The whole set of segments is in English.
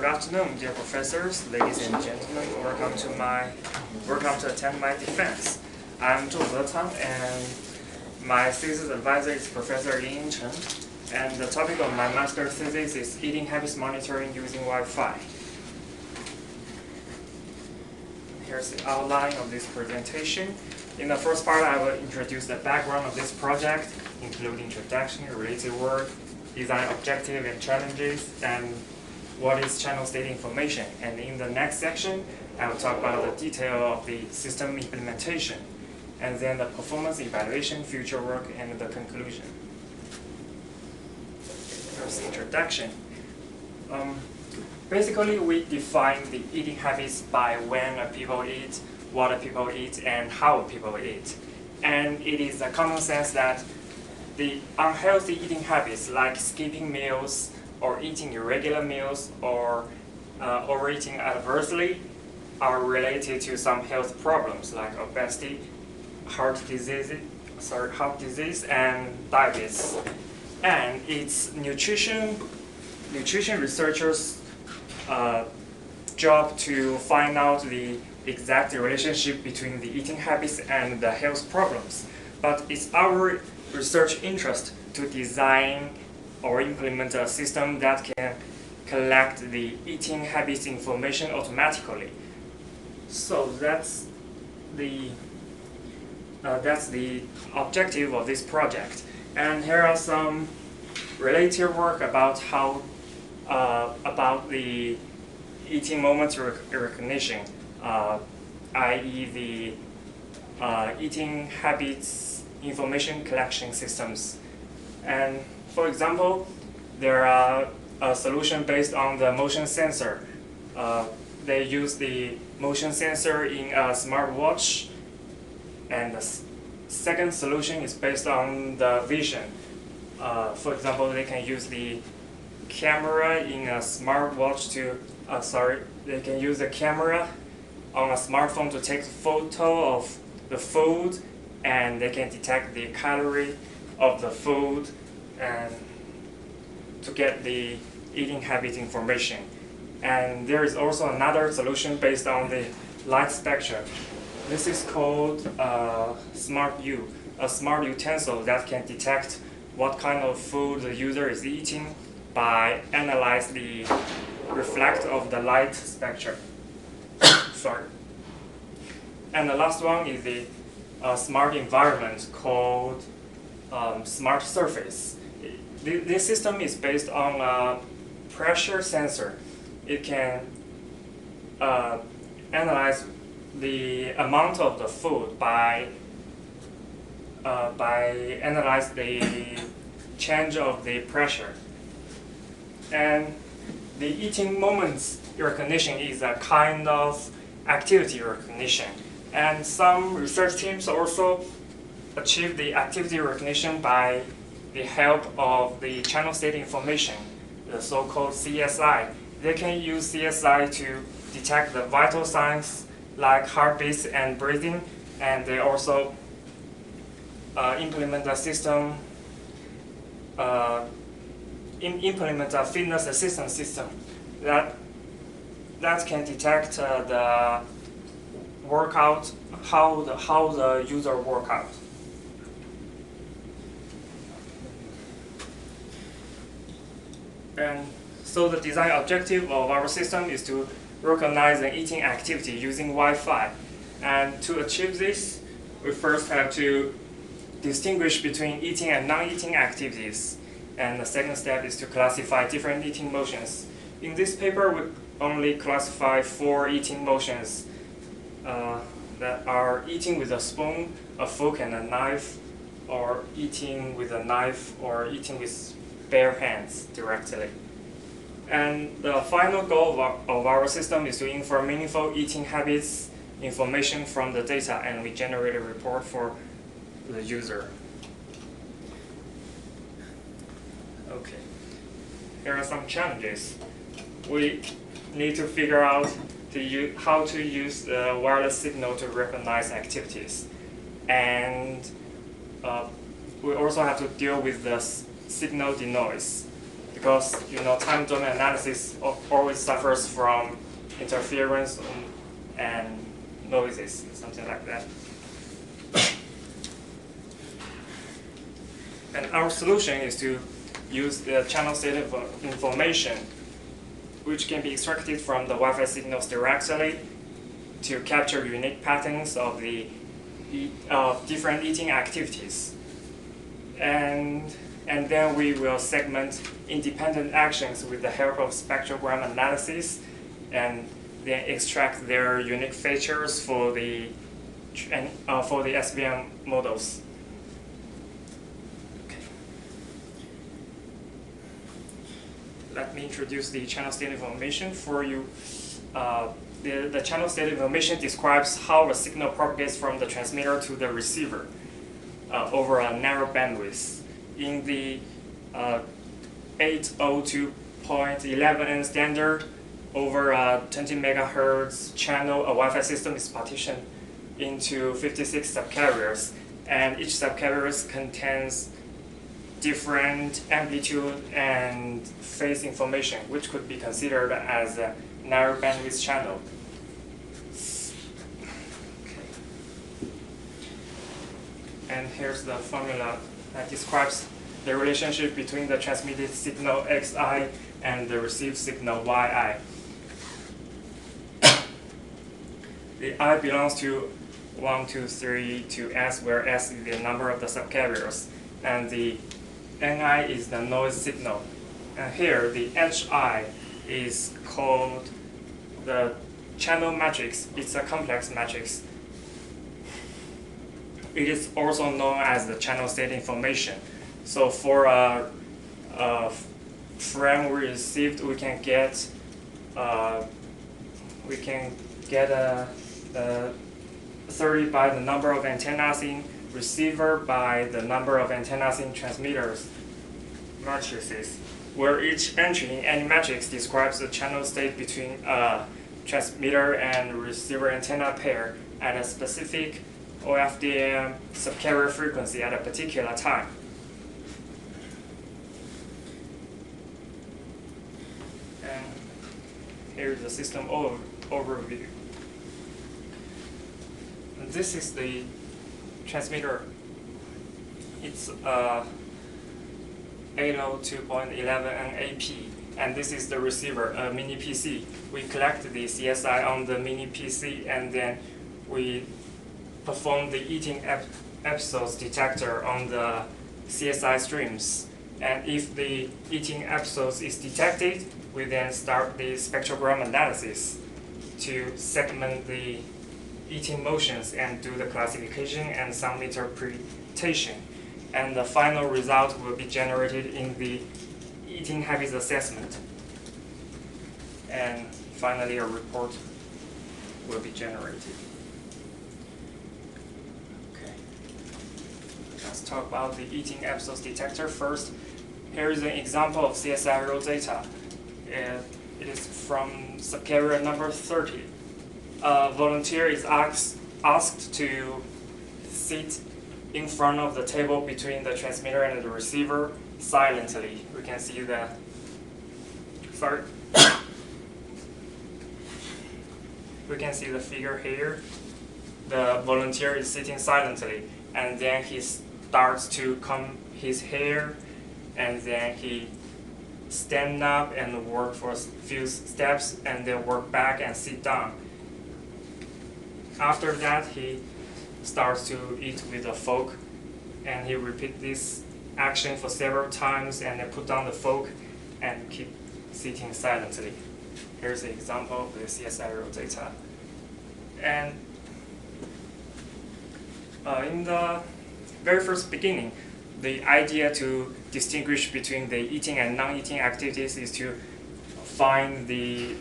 Good afternoon, dear professors, ladies and gentlemen. Welcome to attend my defense. I'm Zhongze Tang, and my thesis advisor is Professor Lin Chen. And the topic of my master thesis is eating habits monitoring using Wi-Fi. Here's the outline of this presentation. In the first part, I will introduce the background of this project, including introduction, related work, design objective and challenges, and what is channel state information. And in the next section, I will talk about the detail of the system implementation, and then the performance evaluation, future work, and the conclusion. Here's the introduction. Basically, we define the eating habits by when people eat, what people eat, and how people eat. And it is a common sense that the unhealthy eating habits like skipping meals or eating irregular meals or overeating adversely are related to some health problems like obesity, heart disease, and diabetes. And it's nutrition researchers' job to find out the exact relationship between the eating habits and the health problems. But it's our research interest to design or implement a system that can collect the eating habits information automatically. So that's the objective of this project. And here are some related work about how about the eating moment recognition, i.e. the eating habits information collection systems. And for example, there are a solution based on the motion sensor. They use the motion sensor in a smartwatch, and the second solution is based on the vision. For example, they can use the camera in a smartwatch to, they can use the camera on a smartphone to take a photo of the food, and they can detect the calorie of the food and to get the eating habit information. And there is also another solution based on the light spectrum. This is called Smart U, a smart utensil that can detect what kind of food the user is eating by analyze the reflect of the light spectrum. And the last one is the smart environment called Smart Surface. This system is based on a pressure sensor. It can analyze the amount of the food by analyze the change of the pressure. And the eating moments recognition is a kind of activity recognition. And some research teams also achieve the activity recognition by the help of the channel state information, the so-called CSI. They can use CSI to detect the vital signs like heartbeats and breathing, and they also implement a system, implement a fitness assistance system that can detect the workout, how the user work out. And so the design objective of our system is to recognize an eating activity using Wi-Fi. And to achieve this, we first have to distinguish between eating and non-eating activities. And the second step is to classify different eating motions. In this paper, we only classify 4 eating motions that are eating with a spoon, a fork, and a knife, or eating with a knife, or eating with bare hands directly. And the final goal of our system is to infer meaningful eating habits information from the data, and we generate a report for the user. Okay, here are some challenges. We need to figure out how to use the wireless signal to recognize activities. And we also have to deal with the signal denoise. because time domain analysis always suffers from interference and noises, something like that. And our solution is to use the channel state information, which can be extracted from the Wi-Fi signals directly to capture unique patterns of the different eating activities. And then we will segment independent actions with the help of spectrogram analysis, and then extract their unique features for the SVM models. Okay. Let me introduce the channel state information for you. The channel state information describes how a signal propagates from the transmitter to the receiver over a narrow bandwidth. In the 802.11n standard, over a 20 megahertz channel, a Wi-Fi system is partitioned into 56 subcarriers, and each subcarrier contains different amplitude and phase information, which could be considered as a narrow bandwidth channel. Okay. And here's the formula that describes the relationship between the transmitted signal Xi and the received signal Yi. The I belongs to 1, 2, 3 to S, where S is the number of the subcarriers, and the Ni is the noise signal. And here, the Hi is called the channel matrix. It's a complex matrix. It is also known as the channel state information. So for a frame we received, we can get a 30 by the number of antennas in receiver by the number of antennas in transmitters matrices, where each entry in any matrix describes the channel state between a transmitter and receiver antenna pair at a specific OFDM subcarrier frequency at a particular time. And here's the system overview. And this is the transmitter. It's 802.11n AP, and this is the receiver, a mini PC. We collect the CSI on the mini PC, and then we perform the eating episodes detector on the CSI streams. And if the eating episodes is detected, we then start the spectrogram analysis to segment the eating motions and do the classification and some interpretation. And the final result will be generated in the eating habits assessment. And finally, a report will be generated. Okay. Let's talk about the eating episodes detector first. Here is an example of CSI raw data. It is from subcarrier number 30. A volunteer is asked to sit in front of the table between the transmitter and the receiver silently. We can see the, we can see the figure here. The volunteer is sitting silently, and then he starts to comb his hair, and then he stand up and work for a few steps, and then work back and sit down. After that, he starts to eat with a fork, and he repeats this action for several times, and then put down the fork and keep sitting silently. Here's an example of the CSI raw data. And in the very first beginning, the idea to distinguish between the eating and non-eating activities is to find the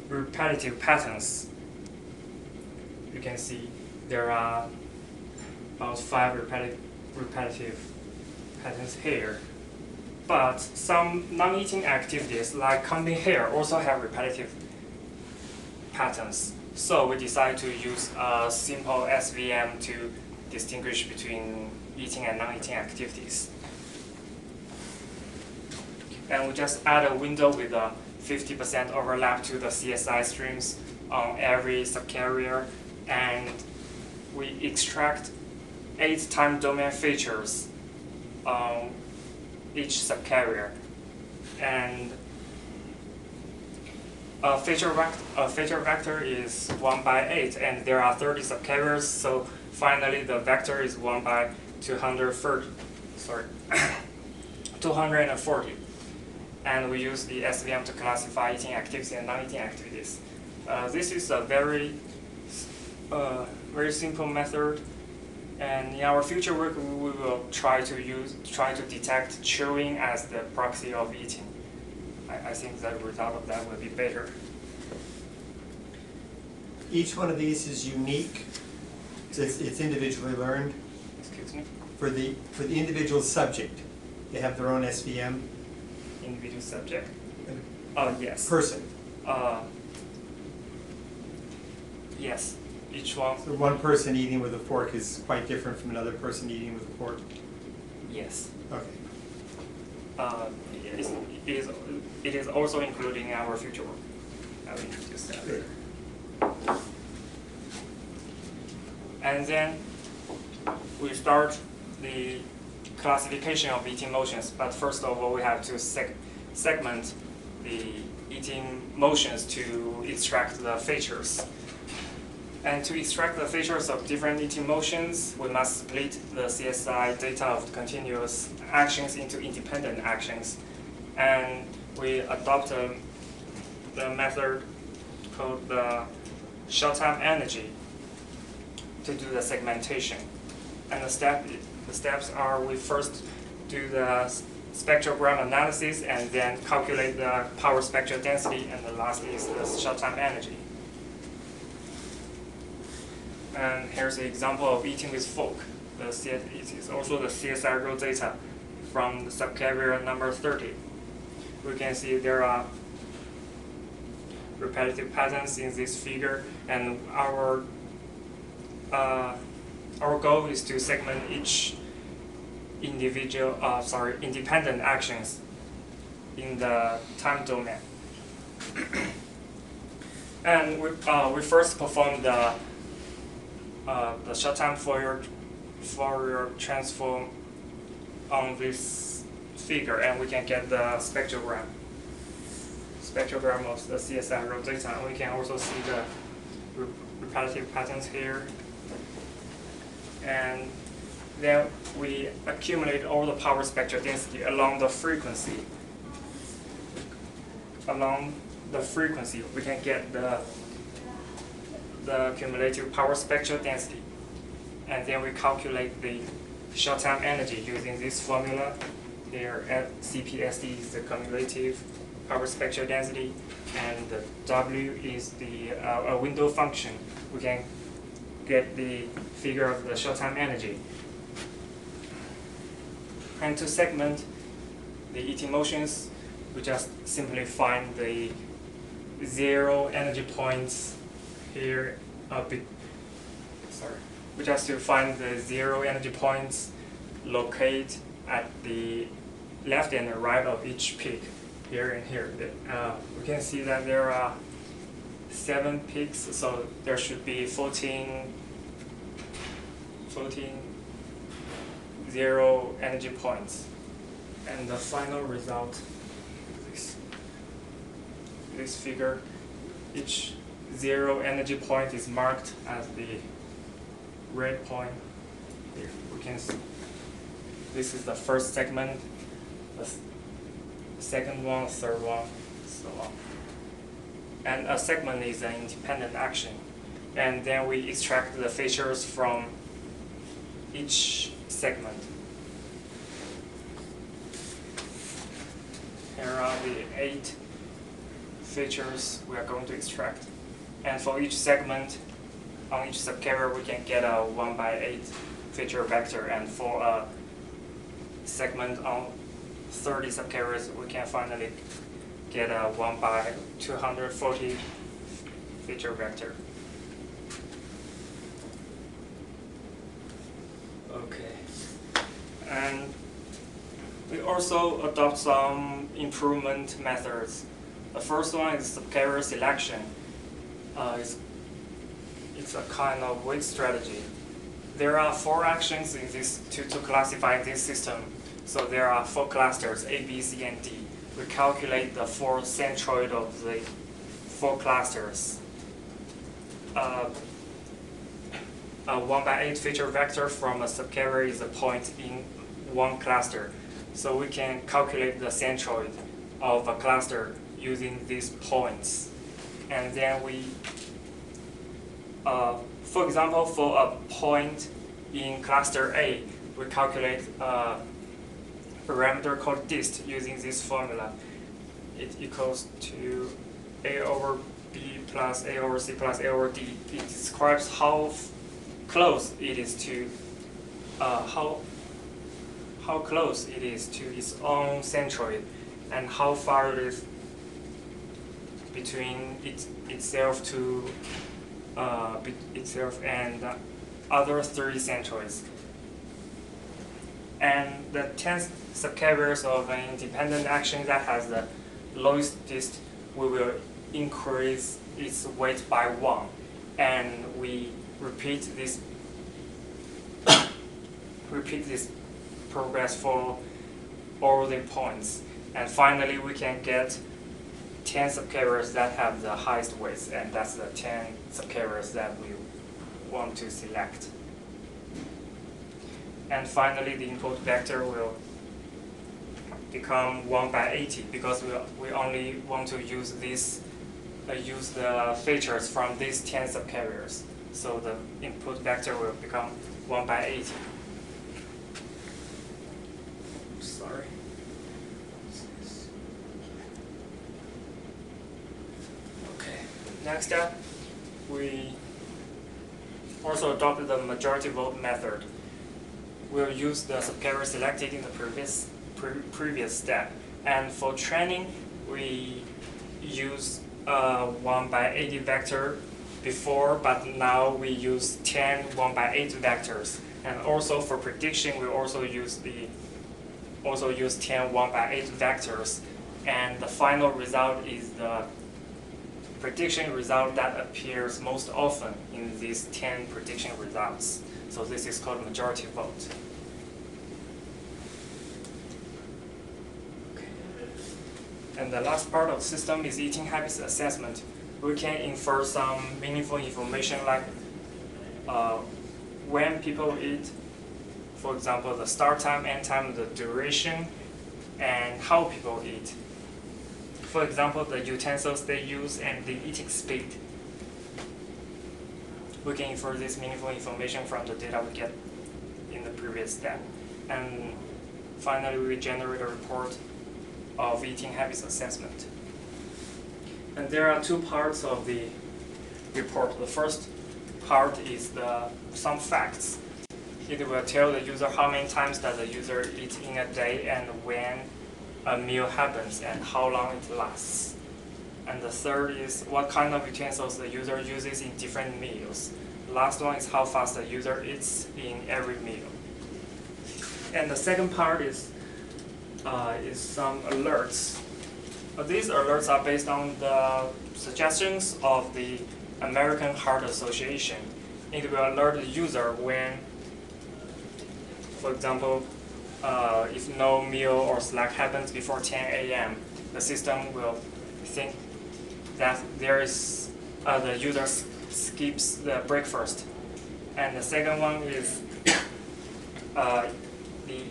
repetitive patterns. You can see there are about 5 repetitive patterns here. But some non-eating activities like combing hair also have repetitive patterns. So we decided to use a simple SVM to distinguish between eating and non-eating activities. And we just add a window with a 50% overlap to the CSI streams on every subcarrier, and we extract 8 time domain features on each subcarrier. And a feature vector is 1 by 8, and there are 30 subcarriers, so finally the vector is 1 by 240. And we use the SVM to classify eating activities and non-eating activities. This is a very simple method, and in our future work we will try to detect chewing as the proxy of eating. I think the result of that will be better. Each one of these is unique. It's individually learned. Excuse me? For the individual subject, they have their own SVM. Individual subject. Yes. Person. Yes. Each one. So one person eating with a fork is quite different from another person eating with a fork. Yes. Okay. It is also including in our future work. I will introduce that later. And then we start the classification of eating motions. But first of all, we have to segment the eating motions to extract the features. And to extract the features of different eating motions, we must split the CSI data of continuous actions into independent actions. And we adopt the method called the short-time energy to do the segmentation. And the steps are, we first do the spectrogram analysis and then calculate the power spectral density, and the last is the short-time energy. And here's an example of eating with fork. It is also the CSI raw data from the subcarrier number 30. We can see there are repetitive patterns in this figure, and our goal is to segment each independent actions in the time domain. And we first perform the short-time Fourier transform on this figure, and we can get the spectrogram of the CSI raw data. And we can also see the repetitive patterns here. And then we accumulate all the power spectral density along the frequency. We can get the cumulative power spectral density. And then we calculate the short-time energy using this formula. Here at CPSD is the cumulative power spectral density, and the W is the a window function. We can get the figure of the short-time energy. And to segment the eating motions, we just simply find the 0 energy points here. We just to find the 0 energy points locate at the left and the right of each peak, here and here. We can see that there are 7 peaks, so there should be 14 0 energy points. And the final result is this figure. Each 0 energy point is marked as the red point. Here we can see this is the first segment, the second one, third one, so on. And a segment is an independent action. And then we extract the features from each segment. Here are the 8 features we are going to extract. And for each segment, on each subcarrier, we can get a 1 by 8 feature vector. And for a segment on 30 subcarriers, we can finally get a 1 by 240 feature vector. Okay. And We also adopt some improvement methods. The first one is subcarrier selection. It's a kind of weight strategy. There are 4 actions in this to classify this system. So there are 4 clusters, A, B, C, and D. We calculate the 4 centroid of the 4 clusters. A 1/8 feature vector from a subcarrier is a point in one cluster. So we can calculate the centroid of a cluster using these points. And then we, for example, for a point in cluster A, we calculate a parameter called dist using this formula. It equals to A over B plus A over C plus A over D. It describes how close it is to how close it is to its own centroid, and how far it is between itself and the other 3 centroids. And the 10 subcarriers of an independent action that has the lowest dist, we will increase its weight by 1, and we repeat this progress for all the points. And finally, we can get 10 subcarriers that have the highest weights, and that's the 10 subcarriers that we want to select. And finally, the input vector will become 1/80 because we only want to use use the features from these 10 subcarriers. So the input vector will become 1/80. Sorry. Okay. Next up, we also adopted the majority vote method. We'll use the subcarrier selected in the previous step. And for training, we use a 1/80 vector before, but now we use 10 1/8 vectors. And also for prediction, we also use 10 1/8 vectors. And the final result is the prediction result that appears most often in these 10 prediction results. So this is called majority vote. And the last part of the system is eating habits assessment. We can infer some meaningful information like when people eat, for example, the start time, end time, the duration, and how people eat. For example, the utensils they use and the eating speed. We can infer this meaningful information from the data we get in the previous step. And finally, we generate a report of eating habits assessment. And there are 2 parts of the report. The first part is some facts. It will tell the user how many times does the user eat in a day and when a meal happens and how long it lasts. And the third is what kind of utensils the user uses in different meals. The last one is how fast the user eats in every meal. And the second part is some alerts. These alerts are based on the suggestions of the American Heart Association. It will alert the user when, for example, if no meal or snack happens before 10 a.m., the system will think that the user skips the breakfast. And the second one is the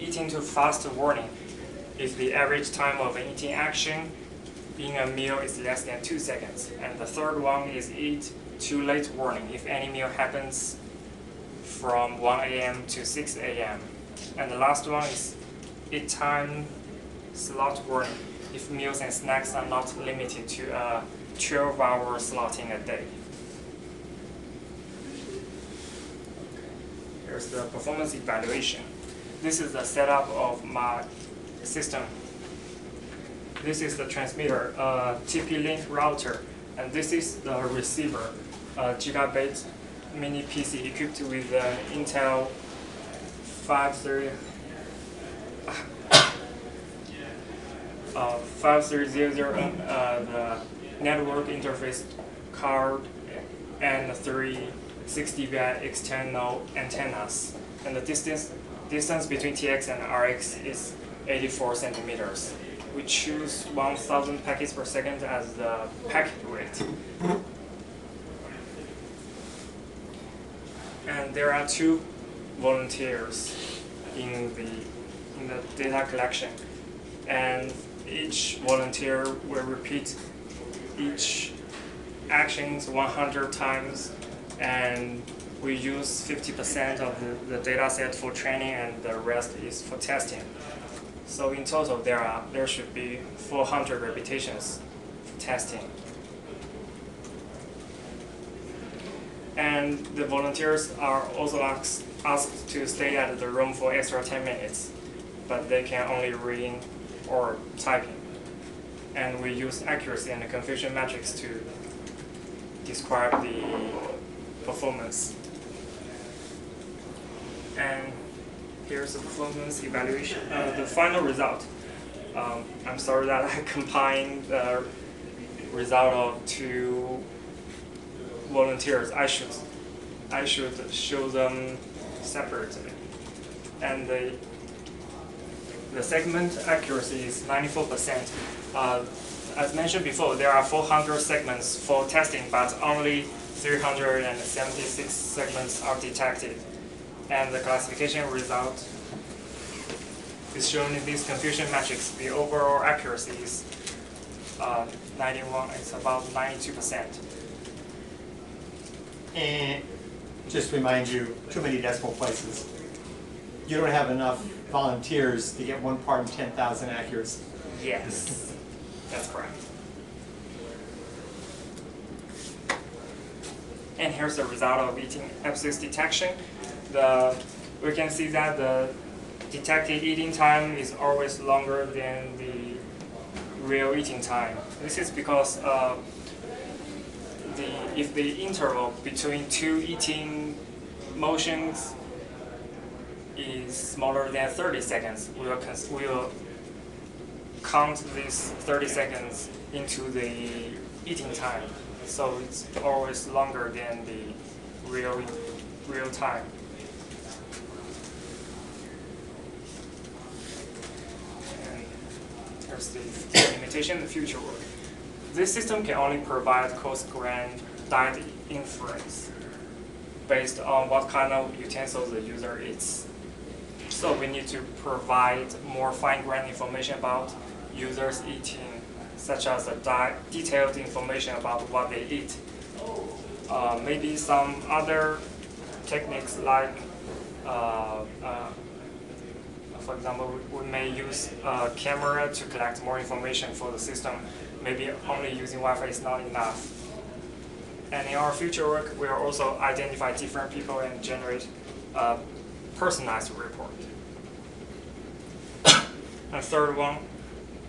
eating too fast warning. If the average time of an eating action in a meal is less than 2 seconds. And the third one is eat too late warning. If any meal happens from 1 a.m. to 6 a.m. And the last one is eat time slot warning. If meals and snacks are not limited to a 12-hour slot in a day. Here's the performance evaluation. This is the setup of my system. This is the transmitter, TP-Link router, and this is the receiver, gigabit mini PC equipped with 5300 the network interface card, and 3 6 dBi external antennas. And the distance between TX and RX is 84 centimeters. We choose 1,000 packets per second as the packet rate. And there are 2 volunteers in the data collection, and each volunteer will repeat each actions 100 times, and we use 50% of the data set for training and the rest is for testing. So in total there should be 400 repetitions for testing. And the volunteers are also asked to stay at the room for extra 10 minutes, but they can only reading or typing. And we use accuracy and confusion metrics to describe the performance. And here's the performance evaluation, the final result. I'm sorry that I combined the result of 2 volunteers. I should show them separately. And the segment accuracy is 94%. As mentioned before, there are 400 segments for testing, but only 376 segments are detected. And the classification result is shown in these confusion metrics. The overall accuracy is 91. It's about 92%. And just to remind you, too many decimal places. You don't have enough volunteers to get 1 part in 10,000 accuracy. Yes, that's correct. And here's the result of eating episodes detection. We can see that the detected eating time is always longer than the real eating time. This is because if the interval between 2 eating motions is smaller than 30 seconds, we will count these 30 seconds into the eating time. So it's always longer than the real time. And here's the limitation, the future work. This system can only provide coarse-grained diet inference based on what kind of utensils the user eats. So we need to provide more fine-grained information about users eating, such as detailed information about what they eat. Maybe some other techniques like, for example, we may use a camera to collect more information for the system. Maybe only using Wi-Fi is not enough. And in our future work, we will also identify different people and generate a personalized report. And third one,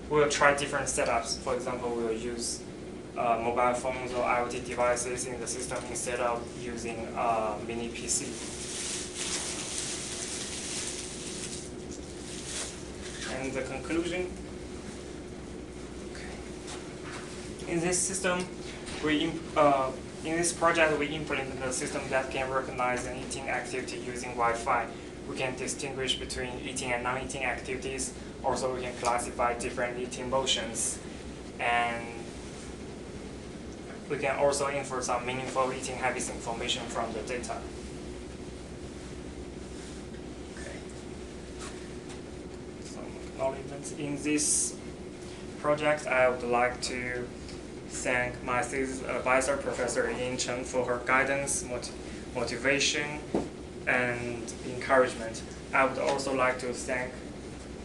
we'll try different setups. For example, we'll use mobile phones or IoT devices in the system instead of using a mini PC. And the conclusion. In this system, in this project, we implemented a system that can recognize an eating activity using Wi-Fi. We can distinguish between eating and non-eating activities. Also, we can classify different eating motions. And we can also infer some meaningful eating habits information from the data. Okay. Some acknowledgements. In this project, I would like to thank my thesis advisor, Professor Yin Cheng, for her guidance, motivation, and encouragement. I would also like to thank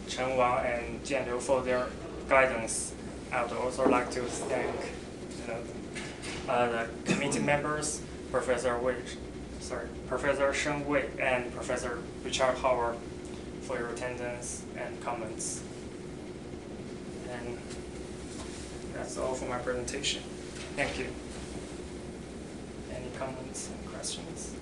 Chen Wang and Jian Liu for their guidance. I would also like to thank the committee members, Professor Sheng Wei and Professor Richard Howard for your attendance and comments. And that's all for my presentation. Thank you. Any comments and questions?